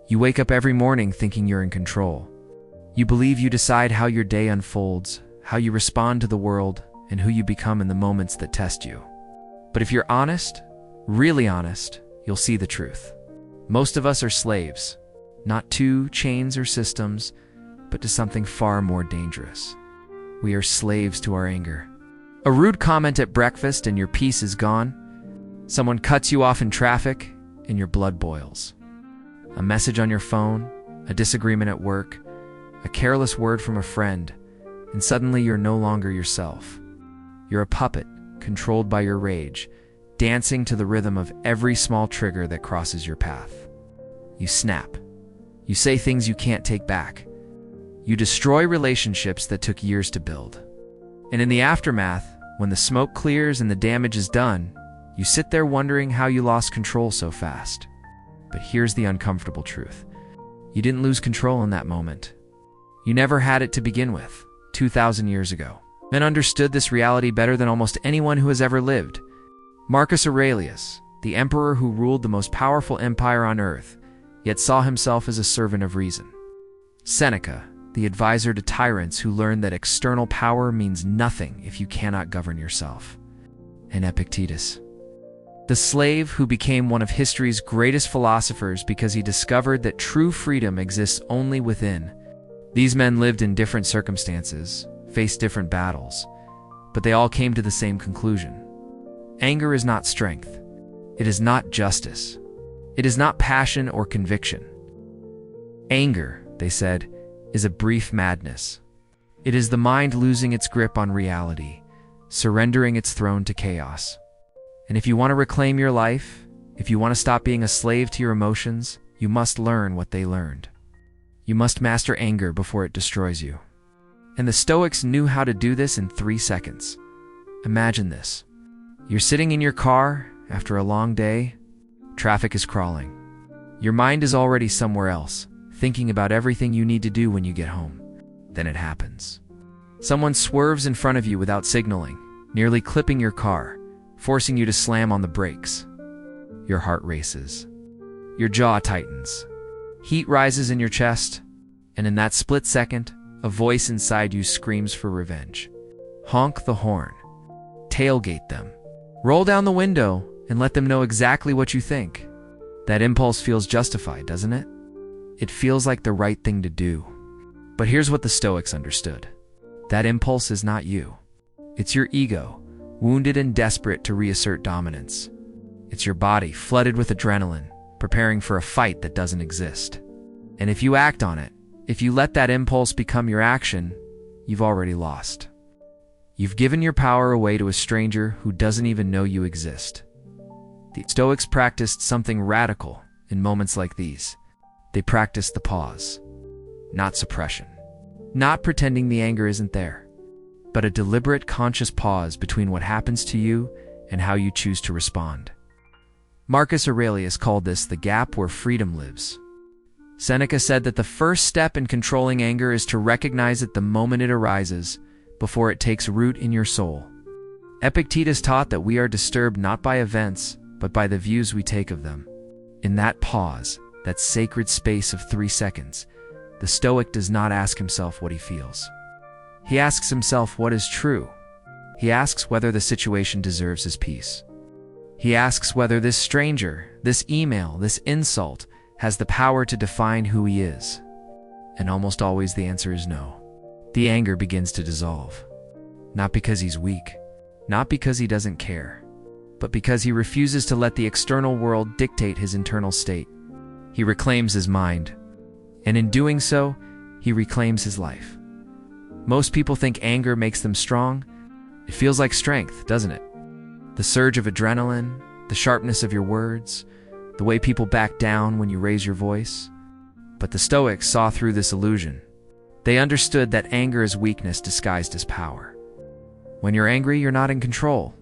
You wake up every morning thinking you're in control. You believe you decide how your day unfolds, how you respond to the world, and who you become in the moments that test you. But if you're honest, really honest, you'll see the truth. Most of us are slaves, not to chains or systems, but to something far more dangerous. We are slaves to our anger. A rude comment at breakfast and your peace is gone. Someone cuts you off in traffic and your blood boils. A message on your phone, a disagreement at work, a careless word from a friend, and suddenly you're no longer yourself. You're a puppet, controlled by your rage, dancing to the rhythm of every small trigger that crosses your path. You snap. You say things you can't take back. You destroy relationships that took years to build. And in the aftermath, when the smoke clears and the damage is done, you sit there wondering how you lost control so fast. But here's the uncomfortable truth. You didn't lose control in that moment. You never had it to begin with, 2,000 years ago. Men understood this reality better than almost anyone who has ever lived. Marcus Aurelius, the emperor who ruled the most powerful empire on earth, yet saw himself as a servant of reason. Seneca, the advisor to tyrants who learned that external power means nothing if you cannot govern yourself. And Epictetus, the slave who became one of history's greatest philosophers because he discovered that true freedom exists only within. These men lived in different circumstances, faced different battles, but they all came to the same conclusion. Anger is not strength. It is not justice. It is not passion or conviction. Anger, they said, is a brief madness. It is the mind losing its grip on reality, surrendering its throne to chaos. And if you want to reclaim your life, if you want to stop being a slave to your emotions, you must learn what they learned. You must master anger before it destroys you. And the Stoics knew how to do this in 3 seconds. Imagine this. You're sitting in your car after a long day. Traffic is crawling. Your mind is already somewhere else, thinking about everything you need to do when you get home. Then it happens. Someone swerves in front of you without signaling, nearly clipping your car, forcing you to slam on the brakes. Your heart races. Your jaw tightens. Heat rises in your chest, and in that split second, a voice inside you screams for revenge. Honk the horn. Tailgate them. Roll down the window and let them know exactly what you think. That impulse feels justified, doesn't it? It feels like the right thing to do. But here's what the Stoics understood. That impulse is not you. It's your ego, wounded and desperate to reassert dominance. It's your body, flooded with adrenaline, preparing for a fight that doesn't exist. And if you act on it, if you let that impulse become your action, you've already lost. You've given your power away to a stranger who doesn't even know you exist. The Stoics practiced something radical in moments like these. They practiced the pause, not suppression, not pretending the anger isn't there, but a deliberate, conscious pause between what happens to you and how you choose to respond. Marcus Aurelius called this the gap where freedom lives. Seneca said that the first step in controlling anger is to recognize it the moment it arises, before it takes root in your soul. Epictetus taught that we are disturbed not by events, but by the views we take of them. In that pause, that sacred space of 3 seconds, the Stoic does not ask himself what he feels. He asks himself what is true. He asks whether the situation deserves his peace. He asks whether this stranger, this email, this insult, has the power to define who he is. And almost always the answer is no. The anger begins to dissolve. Not because he's weak, not because he doesn't care, but because he refuses to let the external world dictate his internal state. He reclaims his mind, and in doing so, he reclaims his life. Most people think anger makes them strong. It feels like strength, doesn't it? The surge of adrenaline, the sharpness of your words, the way people back down when you raise your voice. But the Stoics saw through this illusion. They understood that anger is weakness disguised as power. When you're angry, you're not in control.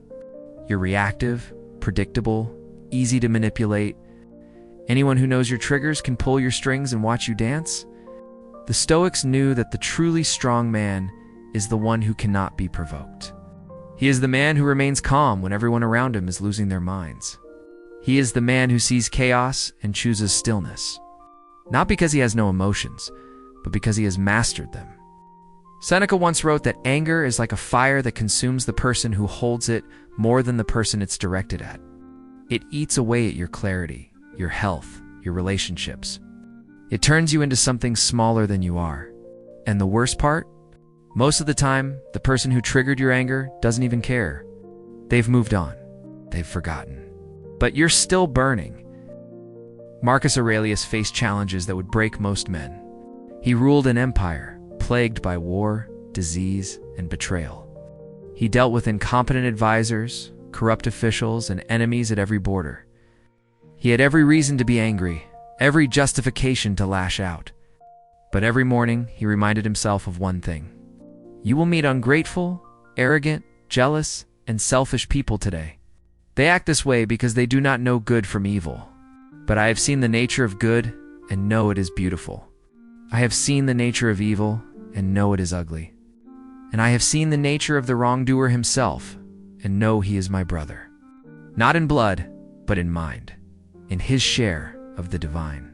You're reactive, predictable, easy to manipulate. Anyone who knows your triggers can pull your strings and watch you dance. The Stoics knew that the truly strong man is the one who cannot be provoked. He is the man who remains calm when everyone around him is losing their minds. He is the man who sees chaos and chooses stillness. not because he has no emotions, but because he has mastered them. Seneca once wrote that anger is like a fire that consumes the person who holds it more than the person it's directed at. It eats away at your clarity, your health, your relationships. It turns you into something smaller than you are. And the worst part? Most of the time, the person who triggered your anger doesn't even care. They've moved on. They've forgotten. But you're still burning. Marcus Aurelius faced challenges that would break most men. He ruled an empire plagued by war, disease, and betrayal. He dealt with incompetent advisors, corrupt officials, and enemies at every border. He had every reason to be angry, every justification to lash out. But every morning, he reminded himself of one thing. You will meet ungrateful, arrogant, jealous, and selfish people today. They act this way because they do not know good from evil. But I have seen the nature of good and know it is beautiful. I have seen the nature of evil and know it is ugly. And I have seen the nature of the wrongdoer himself and know he is my brother. Not in blood, but in mind, in his share of the divine.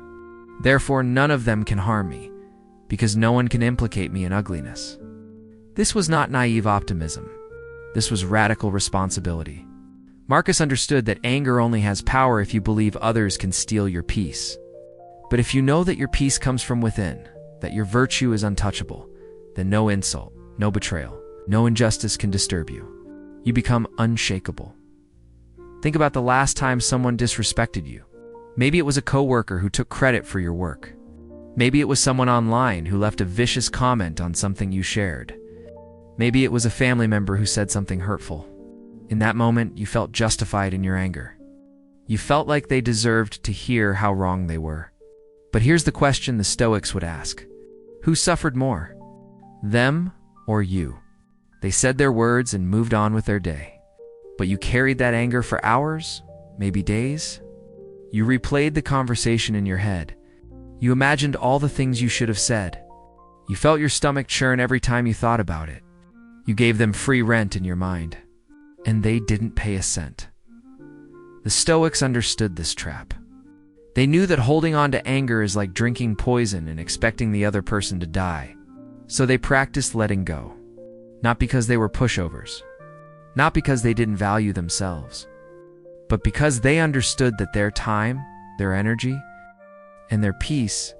Therefore, none of them can harm me, because no one can implicate me in ugliness. This was not naive optimism. This was radical responsibility. Marcus understood that anger only has power if you believe others can steal your peace. But if you know that your peace comes from within, that your virtue is untouchable, then no insult, no betrayal, no injustice can disturb you. You become unshakable. Think about the last time someone disrespected you. Maybe it was a coworker who took credit for your work. Maybe it was someone online who left a vicious comment on something you shared. Maybe it was a family member who said something hurtful. In that moment, you felt justified in your anger. You felt like they deserved to hear how wrong they were. But here's the question the Stoics would ask. Who suffered more? Them or you? They said their words and moved on with their day. But you carried that anger for hours, maybe days. You replayed the conversation in your head. You imagined all the things you should have said. You felt your stomach churn every time you thought about it. You gave them free rent in your mind. And they didn't pay a cent. The Stoics understood this trap. They knew that holding on to anger is like drinking poison and expecting the other person to die. So they practiced letting go. Not because they were pushovers. Not because they didn't value themselves. But because they understood that their time, their energy, and their peace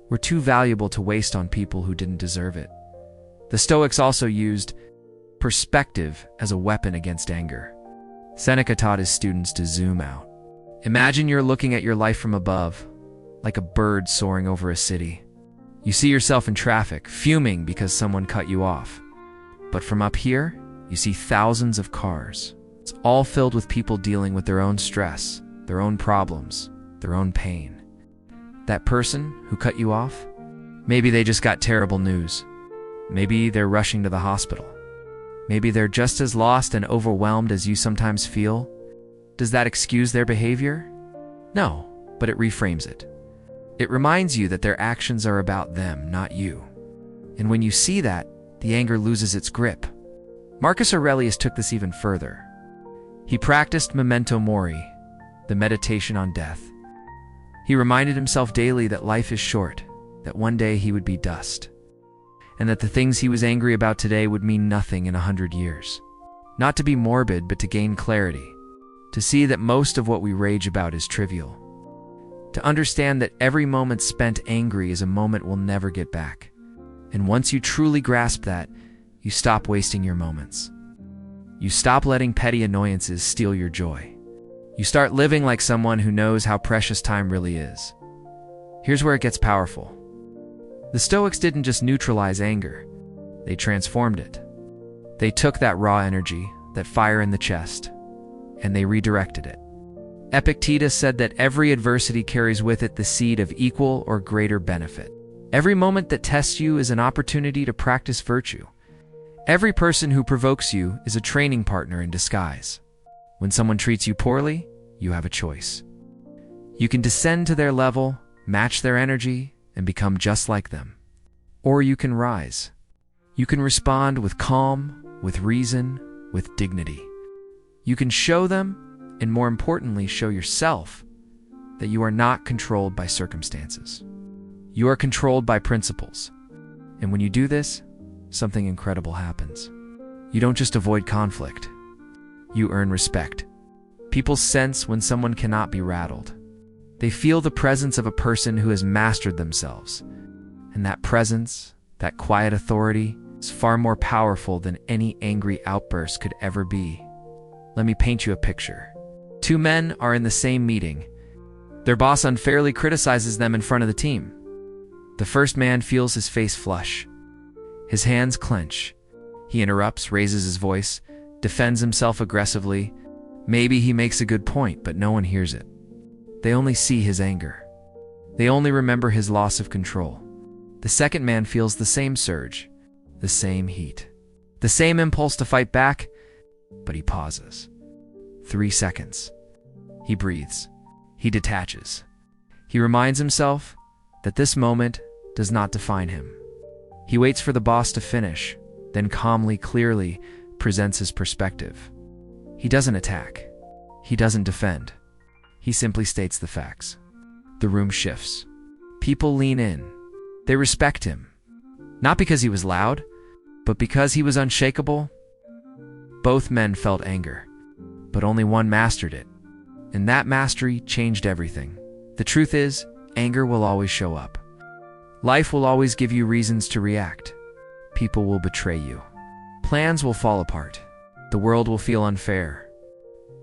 were too valuable to waste on people who didn't deserve it. The Stoics also used perspective as a weapon against anger. Seneca taught his students to zoom out. Imagine you're looking at your life from above, like a bird soaring over a city. You see yourself in traffic, fuming because someone cut you off. But from up here, you see thousands of cars. It's all filled with people dealing with their own stress, their own problems, their own pain. That person who cut you off, maybe they just got terrible news. Maybe they're rushing to the hospital. Maybe they're just as lost and overwhelmed as you sometimes feel. Does that excuse their behavior? No, but it reframes it. It reminds you that their actions are about them, not you. And when you see that, the anger loses its grip. Marcus Aurelius took this even further. He practiced memento mori, the meditation on death. He reminded himself daily that life is short, that one day he would be dust, and that the things he was angry about today would mean nothing in 100 years. Not to be morbid, but to gain clarity, to see that most of what we rage about is trivial, to understand that every moment spent angry is a moment we'll never get back. And once you truly grasp that, you stop wasting your moments. You stop letting petty annoyances steal your joy. You start living like someone who knows how precious time really is. Here's where it gets powerful. The Stoics didn't just neutralize anger, they transformed it. They took that raw energy, that fire in the chest, and they redirected it. Epictetus said that every adversity carries with it the seed of equal or greater benefit. Every moment that tests you is an opportunity to practice virtue. Every person who provokes you is a training partner in disguise. When someone treats you poorly, you have a choice. You can descend to their level, match their energy, and become just like them. Or you can rise. You can respond with calm, with reason, with dignity. You can show them, and more importantly, show yourself, that you are not controlled by circumstances. You are controlled by principles. And when you do this, something incredible happens. You don't just avoid conflict. You earn respect. People sense when someone cannot be rattled. They feel the presence of a person who has mastered themselves. And that presence, that quiet authority, is far more powerful than any angry outburst could ever be. Let me paint you a picture. Two men are in the same meeting. Their boss unfairly criticizes them in front of the team. The first man feels his face flush. His hands clench. He interrupts, raises his voice, defends himself aggressively. Maybe he makes a good point, but no one hears it. They only see his anger. They only remember his loss of control. The second man feels the same surge, the same heat, the same impulse to fight back, but he pauses. 3 seconds. He breathes. He detaches. He reminds himself that this moment does not define him. He waits for the boss to finish, then calmly, clearly presents his perspective. He doesn't attack. He doesn't defend. He simply states the facts. The room shifts. People lean in. They respect him. Not because he was loud, but because he was unshakable. Both men felt anger, but only one mastered it. And that mastery changed everything. The truth is, anger will always show up. Life will always give you reasons to react. People will betray you. Plans will fall apart. The world will feel unfair.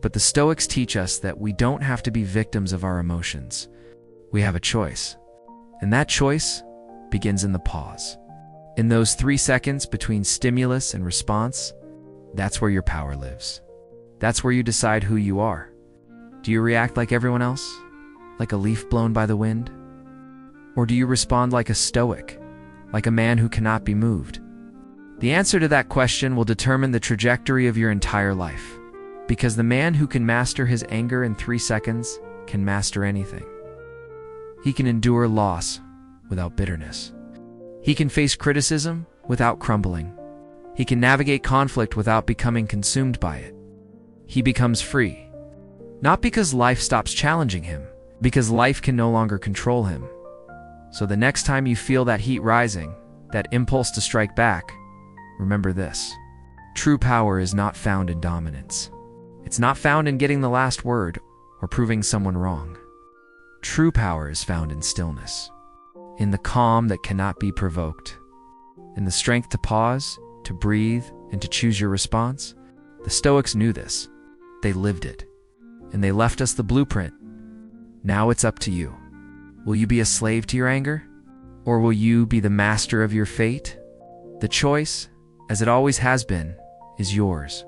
But the Stoics teach us that we don't have to be victims of our emotions. We have a choice. And that choice begins in the pause. In those 3 seconds between stimulus and response, that's where your power lives. That's where you decide who you are. Do you react like everyone else? Like a leaf blown by the wind? Or do you respond like a Stoic, like a man who cannot be moved? The answer to that question will determine the trajectory of your entire life. Because the man who can master his anger in 3 seconds can master anything. He can endure loss without bitterness. He can face criticism without crumbling. He can navigate conflict without becoming consumed by it. He becomes free. Not because life stops challenging him, because life can no longer control him. So the next time you feel that heat rising, that impulse to strike back, remember this. True power is not found in dominance. It's not found in getting the last word or proving someone wrong. True power is found in stillness, in the calm that cannot be provoked, in the strength to pause, to breathe, and to choose your response. The Stoics knew this. They lived it. And they left us the blueprint. Now it's up to you. Will you be a slave to your anger? Or will you be the master of your fate? The choice, as it always has been, is yours.